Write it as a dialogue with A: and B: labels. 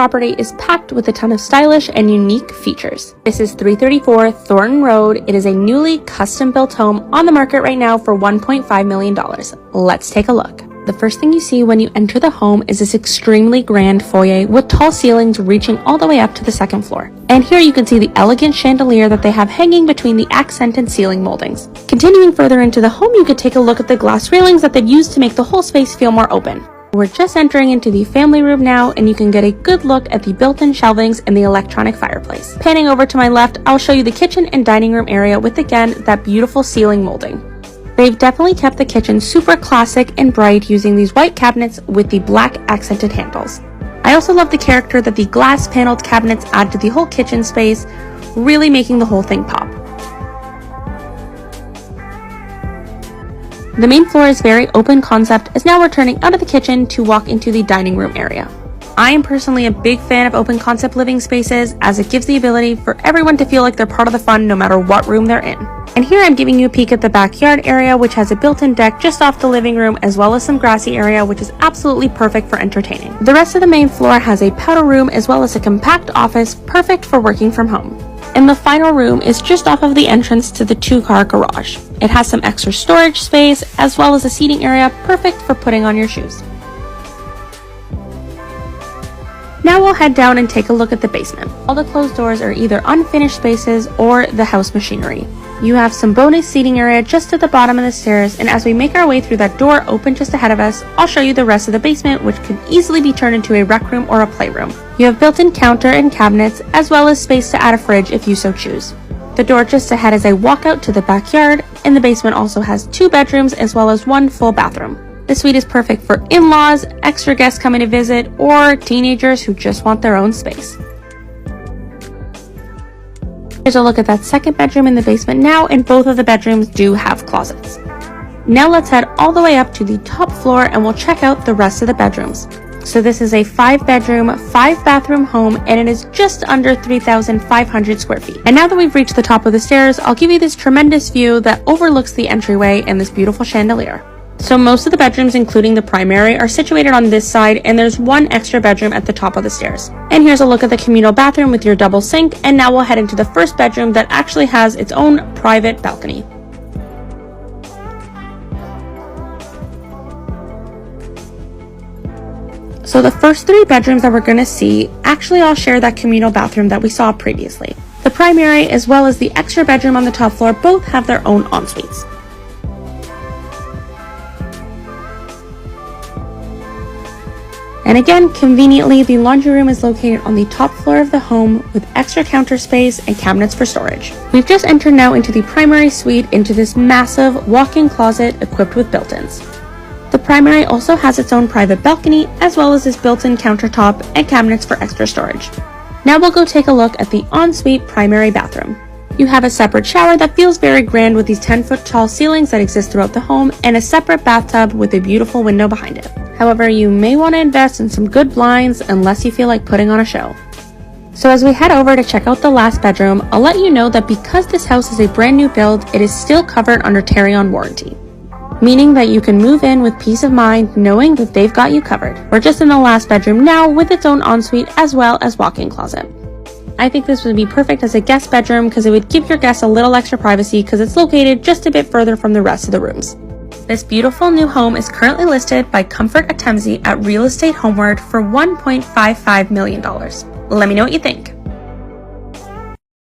A: property is packed with a ton of stylish and unique features. This is 334 Thornton Road. It is a newly custom-built home on the market right now for $1.5 million. Let's take a look. The first thing you see when you enter the home is this extremely grand foyer with tall ceilings reaching all the way up to the second floor. And here you can see the elegant chandelier that they have hanging between the accented ceiling moldings. Continuing further into the home, you could take a look at the glass railings that they've used to make the whole space feel more open. We're just entering into the family room now, and you can get a good look at the built-in shelvings and the electronic fireplace. Panning over to my left, I'll show you the kitchen and dining room area with, again, that beautiful ceiling molding. They've definitely kept the kitchen super classic and bright using these white cabinets with the black accented handles. I also love the character that the glass paneled cabinets add to the whole kitchen space, really making the whole thing pop. The main floor is very open concept, as now we're turning out of the kitchen to walk into the dining room area. I am personally a big fan of open concept living spaces, as it gives the ability for everyone to feel like they're part of the fun no matter what room they're in. And here I'm giving you a peek at the backyard area, which has a built-in deck just off the living room, as well as some grassy area, which is absolutely perfect for entertaining. The rest of the main floor has a powder room as well as a compact office, perfect for working from home. And the final room is just off of the entrance to the 2-car garage. It has some extra storage space as well as a seating area, perfect for putting on your shoes. Now we'll head down and take a look at the basement. All the closed doors are either unfinished spaces or the house machinery. You have some bonus seating area just at the bottom of the stairs, and as we make our way through that door open just ahead of us, I'll show you the rest of the basement, which could easily be turned into a rec room or a playroom. You have built-in counter and cabinets, as well as space to add a fridge if you so choose. The door just ahead is a walkout to the backyard, and the basement also has 2 bedrooms as well as 1 full bathroom. This suite is perfect for in-laws, extra guests coming to visit, or teenagers who just want their own space. Here's a look at that second bedroom in the basement now, and both of the bedrooms do have closets. Now let's head all the way up to the top floor and we'll check out the rest of the bedrooms. So this is a 5-bedroom, 5-bathroom home, and it is just under 3,500 square feet. And now that we've reached the top of the stairs, I'll give you this tremendous view that overlooks the entryway and this beautiful chandelier. So most of the bedrooms, including the primary, are situated on this side, and there's 1 extra bedroom at the top of the stairs. And here's a look at the communal bathroom with your double sink, and now we'll head into the first bedroom that actually has its own private balcony. So the first 3 bedrooms that we're going to see actually all share that communal bathroom that we saw previously. The primary as well as the extra bedroom on the top floor both have their own en-suites. And again, conveniently, the laundry room is located on the top floor of the home with extra counter space and cabinets for storage. We've just entered now into the primary suite into this massive walk-in closet equipped with built-ins. The primary also has its own private balcony as well as this built-in countertop and cabinets for extra storage. Now we'll go take a look at the ensuite primary bathroom. You have a separate shower that feels very grand with these 10-foot tall ceilings that exist throughout the home, and a separate bathtub with a beautiful window behind it. However, you may want to invest in some good blinds unless you feel like putting on a show. So as we head over to check out the last bedroom, I'll let you know that because this house is a brand new build, it is still covered under Tarion warranty, meaning that you can move in with peace of mind knowing that they've got you covered. We're just in the last bedroom now with its own ensuite as well as walk-in closet. I think this would be perfect as a guest bedroom because it would give your guests a little extra privacy because it's located just a bit further from the rest of the rooms. This beautiful new home is currently listed by Comfort Atemzi at Real Estate Homeward for $1.55 million. Let me know what you think.